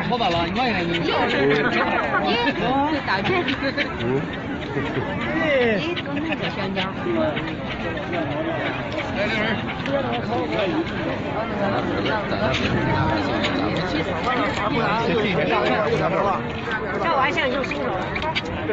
跑到了，你看你。打针。这玩意儿用心了。对。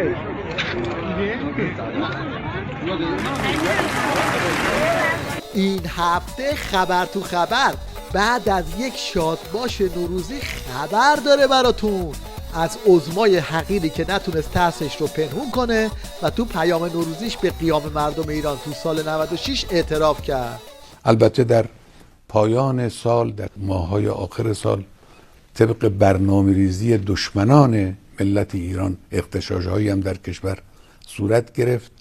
این هفته خبر تو خبر بعد از یک شادباش نوروزی خبر داره براتون از عظمای حقیری که نتونست ترسش رو پنهون کنه و تو پیام نوروزیش به قیام مردم ایران تو سال 96 اعتراف کرد. البته در پایان سال، در ماه‌های آخر سال، طبق برنامه‌ریزی دشمنان ملت ایران اغتشاش‌هایی هم در کشور صورت گرفت.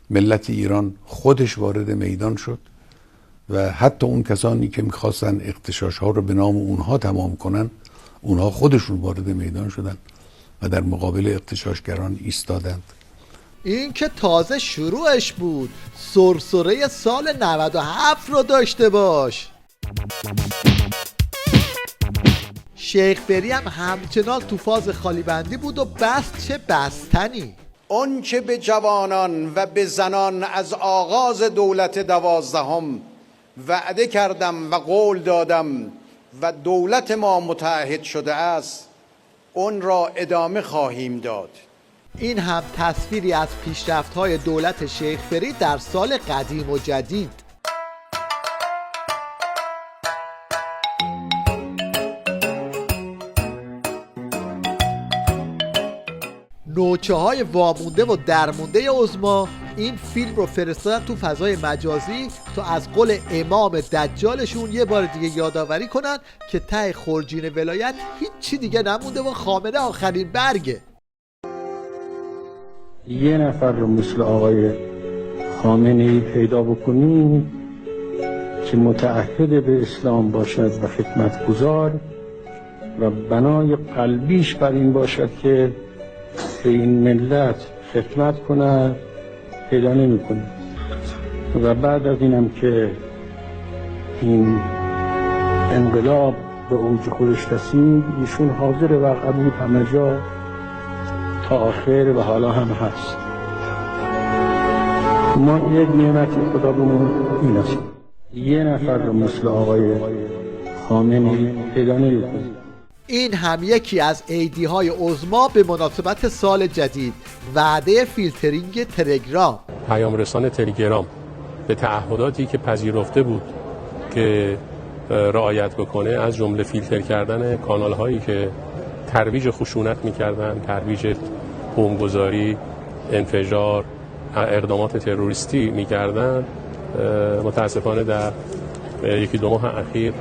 ملت ایران خودش وارد میدان شد و حتی اون کسانی که میخواستن اغتشاش‌ها رو به نام اونها تمام کنن، اونها خودشون وارد میدان شدن و در مقابل اغتشاشگران ایستادند. این که تازه شروعش بود، سرسره سال 97 رو داشته باش. شیخ بری هم همچنان تو فاز خالی بندی بود و بست چه بستنی. اون که به جوانان و به زنان از آغاز دولت 12 وعده کردم و قول دادم و دولت ما متعهد شده است، اون را ادامه خواهیم داد. این هم تصویری از پیشرفت‌های دولت شیخ فرید در سال قدیم و جدید. نوچه های وامونده و درمونده عظما این فیلم رو فرستادن تو فضای مجازی تا از قول امام دجالشون یه بار دیگه یادآوری کنن که ته خورجین ولایت هیچی دیگه نمونده و خامنه آخرین برگه. یه نفر رو مثل آقای خامنه‌ای پیدا بکنیم که متعهد به اسلام باشد و خدمتگزار و بنای قلبیش بر این باشد که به این ملت خدمت کند، پیدا نمی کنه. و بعد از اینم که این انقلاب به اوج خودش رسید، ایشون حاضر و قبول همه جا تا آخر و حالا هم هست. ما یک نعمتی خدا بمون این است، یه نفر رو مثل آقای خامنه‌ای پیدا نمی کنه. این هم یکی از عیدی های عظما به مناسبت سال جدید، وعده فیلترینگ تلگرام. پیام رسان تلگرام به تعهداتی که پذیرفته بود که رعایت بکنه، از جمله فیلتر کردن کانال هایی که ترویج خشونت میکردن، ترویج بمبگذاری، انفجار، اقدامات تروریستی میکردن، متاسفانه در یکی دو ماه اخیر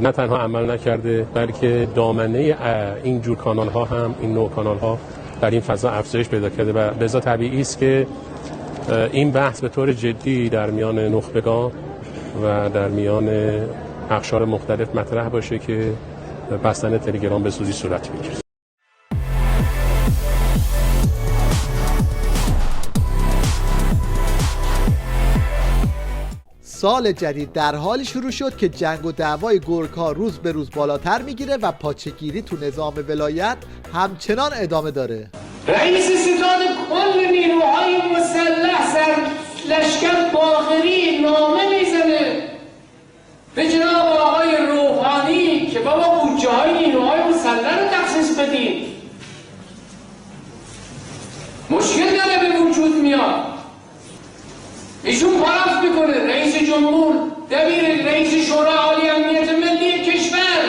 نه تنها عمل نکرده، بلکه دامنه این جور کانال ها هم، این نوع کانال ها در این فضا افزایش پیدا کرده و لذا طبیعی است که این بحث به طور جدی در میان نخبگان و در میان اقشار مختلف مطرح باشه که بستن تلگرام به زودی صورت بگیره. سال جدید در حالی شروع شد که جنگ و دعوای گورکا روز به روز بالاتر میگیره و پاچه‌گیری تو نظام ولایت همچنان ادامه داره. رئیس ستاد کل نیروهای مسلح سر لشکر باقری نامه میزنه به جناب آقای روحانی که بابا بودجه های نیروهای مسلح رو تخصیص بدید. مشکل داره به وجود میاد. ایشون پرافت میکنه رئیس جمهور، دبیر رئیس شورای عالی امنیت ملی کشور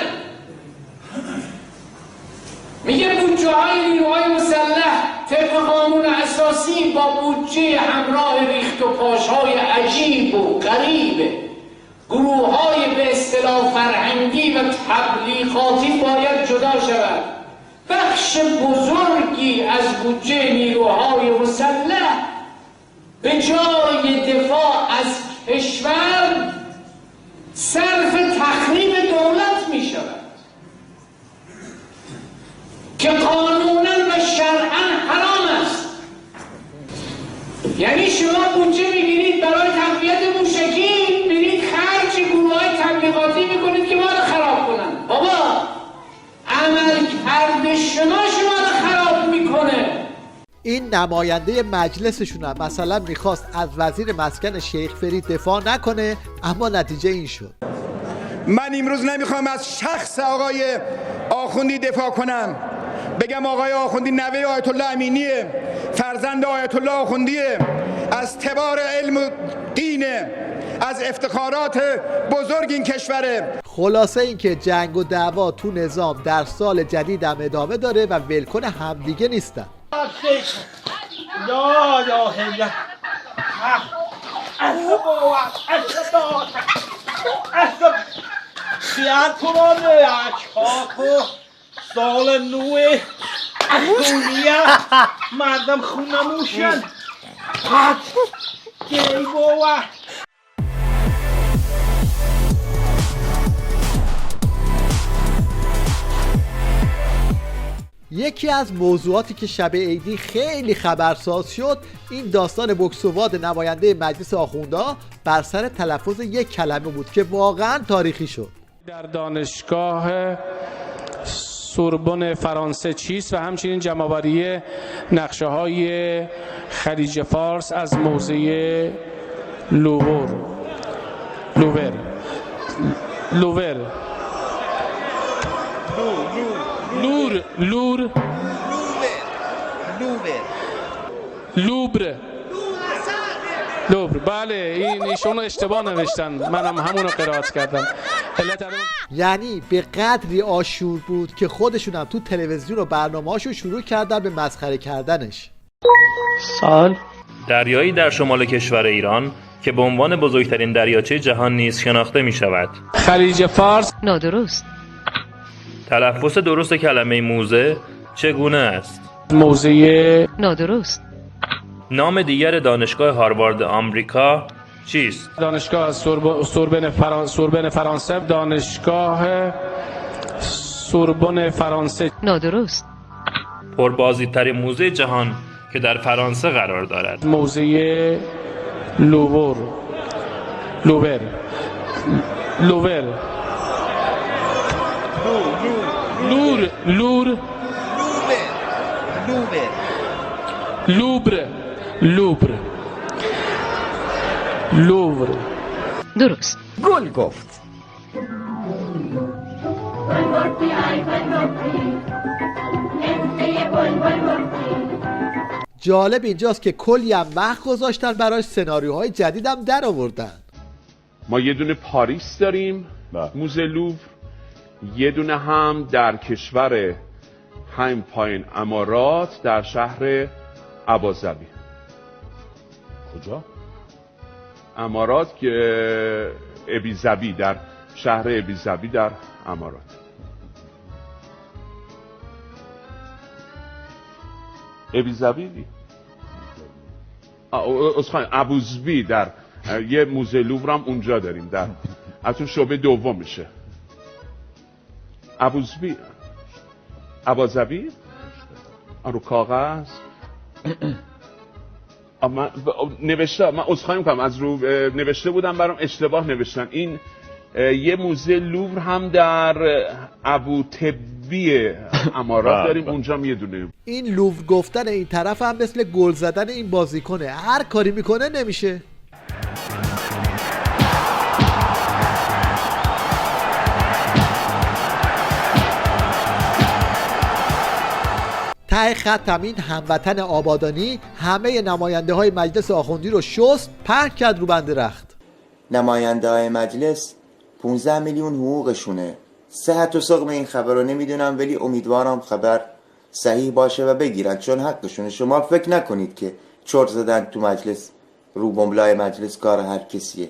میگه بودجه های نیروهای مسلح طبق قانون اساسی با بودجه همراه ریخت و پاشهای عجیب و غریب گروه های به اصطلاح فرهنگی و تبلیغاتی باید جدا شود. بخش بزرگی از بودجه نیروهای مسلح به جای دفاع از کشور صرف تخریب دولت می شود که قانونا و شرعا حرام است. یعنی شما بودجه میگیرید برای تقویت موشکی، میرید خرج گروه های تبلیغاتی این نماینده مجلسشون هم مثلا میخواست از وزیر مسکن شیخ فرید دفاع نکنه، اما نتیجه این شد. من امروز نمیخوام از شخص آقای آخوندی دفاع کنم، بگم آقای آخوندی نوه آیت الله امینیه، فرزند آیت الله آخوندیه، از تبار علم و دینه، از افتخارات بزرگ این کشوره. خلاصه این که جنگ و دعوا تو نظام در سال جدید هم ادامه داره و ولکن همدیگه نیستن. سال نوه دنیا مردم خونموشن گی بابا. یکی از موضوعاتی که شب عیدی خیلی خبرساز شد این داستان بوکسواد نماینده مجلس آخوندا بر سر تلفظ یک کلمه بود که واقعا تاریخی شد. در دانشگاه سوربن فرانسه چیست و همچنین جمع‌آوری نقشه‌های خلیج فارس از موزه لوور بله ایشون اشتباه نوشتن، منم همون رو قرائت کردم. یعنی به قدری آشور بود که خودشون هم تو تلویزیون و برنامه‌هاشون شروع کردن به مسخره کردنش. سال دریایی در شمال کشور ایران که به عنوان بزرگترین دریاچه جهان نیز شناخته می شود. خلیج فارس. نادرست. تلفظ درست کلمه موزه چگونه است؟ موزه. نادرست. نام دیگر دانشگاه هاروارد آمریکا چیست؟ دانشگاه سوربن فرانسه. دانشگاه سوربن فرانسه. نادرست. پربازدیدترین موزه جهان که در فرانسه قرار دارد. موزه لوور. لوور. درست. گل گفت. جالب اینجاست که کلی هم وقت گذاشتن براش سناریوهای جدید هم در آوردن. ما یه دونه پاریس داریم، موزه لوور، یه دونه هم در کشور همین پایین امارات در شهر ابوظبی. کجا؟ امارات که ابیظبی، در شهر ابیظبی در امارات. ابیظبی ابوظبی در یه موزه لوور هم اونجا داریم، در از اون شعبه دوم میشه. ابوظبی رو کاغذ من نوشته، من عذرخواهی میکنم از رو نوشته بودم برام اشتباه نوشتن. این یه موزه لوور هم در ابوطبی امارات داریم، اونجا هم یه دونه. این لوور گفتن این طرف هم مثل گل زدن این بازیکنه، هر کاری میکنه نمیشه. ته خط هم این هموطن آبادانی همه نماینده های مجلس آخوندی رو شست پهن کرد رو بند رخت. نماینده های مجلس 15 میلیون حقوقشونه. صحت و سقم این خبر رو نمیدونم، ولی امیدوارم خبر صحیح باشه و بگیرن، چون حقشونه. شما فکر نکنید که چرت زدن تو مجلس رو بمبلای مجلس کار هر کسیه،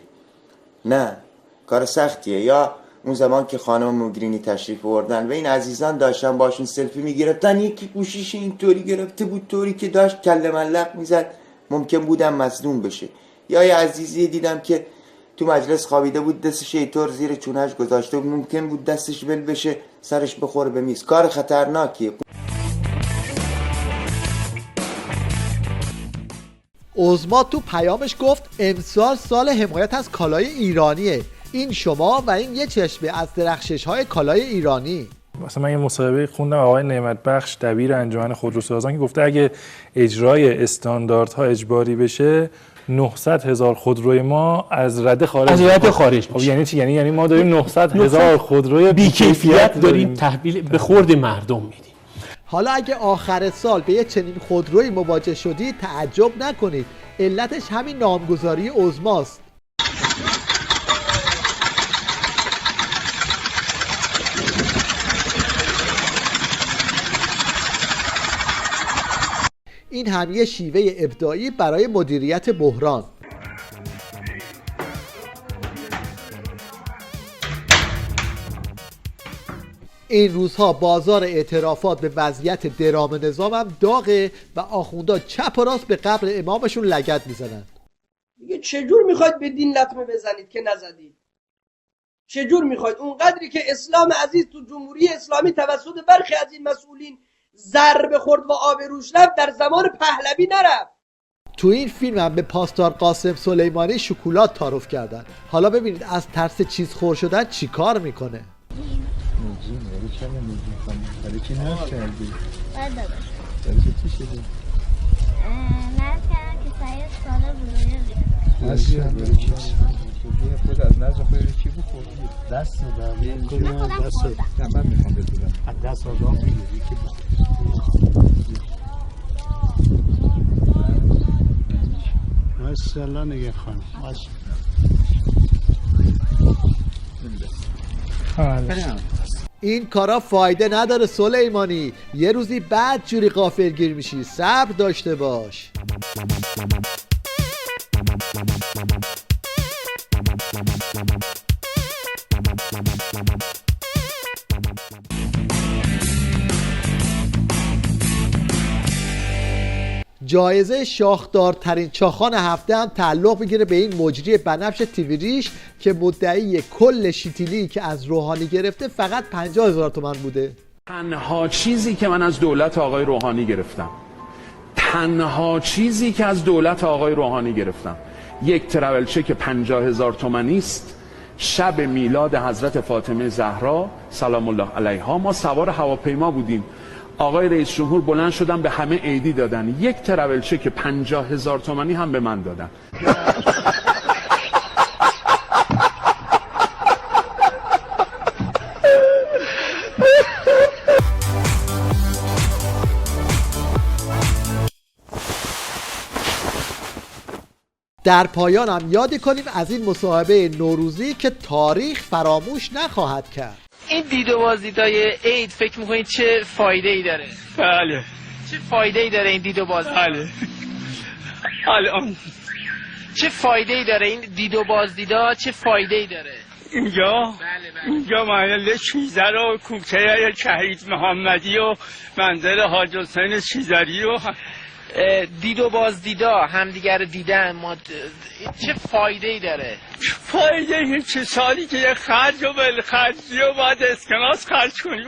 نه، کار سختیه. یا اون زمان که خانم موگرینی تشریف آوردن و این عزیزان داشتن باشون سلفی میگرفتن، یکی گوشیش اینطوری گرفته بود، طوری که داشت کله ملق میزد، ممکن بودم مظلوم بشه. یا یه عزیزی دیدم که تو مجلس خوابیده بود، دستش اینطور زیر چونش گذاشته بود، ممکن بود دستش ول بشه سرش بخوره به میز. کار خطرناکیه. عظما تو پیامش گفت امسال سال حمایت از کالای ایرانیه، این شما و این یه چشمه از درخشش های کالای ایرانی. مثلا من یه مصاحبه خوندم آقای نعمت بخش دبیر انجمن خودروسازان که گفته اگه اجرای استانداردها اجباری بشه 900,000 خودروی ما از رده خارج میشه. یعنی چی؟ یعنی ما داریم 900,000 خودروی بی‌کیفیت داریم تحویل به خورد مردم میدیم. حالا اگه آخر سال به یه چنین خودروی مواجه شدید تعجب نکنید، علتش همین نامگذاری عظماست. این هم یه شیوه ابداعی برای مدیریت بحران. این روزها بازار اعترافات به وضعیت درام نظام هم داغه و آخوندا چپ و راست به قبر امامشون لگد میزنن. میگه چجور میخواید به دین لطمه بزنید که نزدید؟ چجور میخواید اونقدری که اسلام عزیز تو جمهوری اسلامی توسط برخی از این مسئولین ضربه خورد و آبروش رفت، در زمان پهلوی نرفت. تو این فیلم هم به پاسدار قاسم سلیمانی شکلات تعارف کردن. حالا ببینید از ترس چیز خور شدن چی کار میکنه. خود از نزد خود چی بخوردی؟ دست دادم دست من میخوام بدونم از دست آدم بگیری که ماشاءالله نگه خانم این کارا فایده نداره سلیمانی، یه روزی بعد جوری غافلگیر میشی، صبر داشته باش. جایزه شاخدارترین چاخان هفته هم تعلق میگیره به این مجری بنفش تیوی ریش که مدعی کل شیتیلی که از روحانی گرفته فقط 50,000 تومان بوده. تنها چیزی که من از دولت آقای روحانی گرفتم، تنها چیزی که از دولت آقای روحانی گرفتم یک ترول چک 50,000 تومانی است. شب میلاد حضرت فاطمه زهرا سلام الله علیها ما سوار هواپیما بودیم، آقای رئیس جمهور بلند شدن به همه عیدی دادن، یک ترول چک 50,000 تومانی هم به من دادن. در پایان هم یاد کنیم از این مصاحبه نوروزی که تاریخ فراموش نخواهد کرد. این دید و بازدیدای عید فکر میکنید چه فایده ای داره؟ بله. چه فایده ای داره این دید و بازدید؟ بله. الان چه فایده ای داره این دید و بازدیدا؟ چه فایده ای داره؟ اینجا اینجا محل شیزر و کوچه شهید محمدی و منزل حاج حسین شیزری و دید و بازدیدا همدیگر دیدن چه فایده ای داره؟ فایده این چه سالی که یه خرج و بلخرجی و باید اسکناس خرج کنی